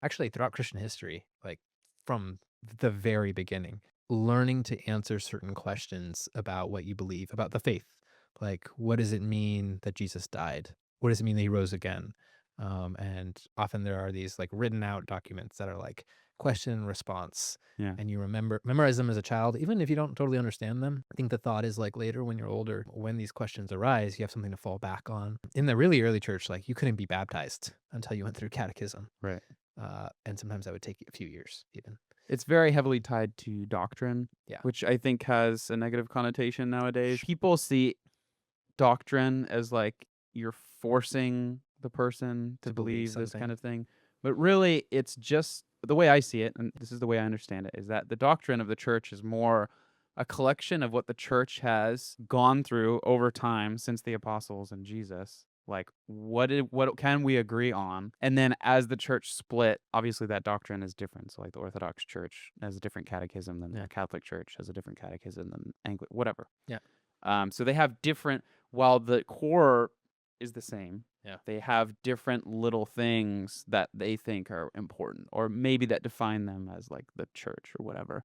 actually throughout Christian history, like from the very beginning, learning to answer certain questions about what you believe, about the faith. Like, what does it mean that Jesus died? What does it mean that he rose again? And often there are these like written out documents that are like question and response. Yeah. And you memorize them as a child, even if you don't totally understand them. I think the thought is like later when you're older, when these questions arise, you have something to fall back on. In the really early church, like you couldn't be baptized until you went through catechism. Right. And sometimes that would take a few years even. It's very heavily tied to doctrine, Yeah. which I think has a negative connotation nowadays. People see doctrine as like you're forcing the person to To believe believe this something. kind of thing. But really, it's just the way I see it, and this is the way I understand it, is that the doctrine of the church is more a collection of what the church has gone through over time since the apostles and Jesus. Like, what can we agree on? And then as the church split, obviously that doctrine is different. So, like the Orthodox Church has a different catechism than Yeah. the Catholic Church has a different catechism than Anglican, whatever. Yeah. So they have different, while the core is the same, Yeah. they have different little things that they think are important, or maybe that define them as like the church or whatever.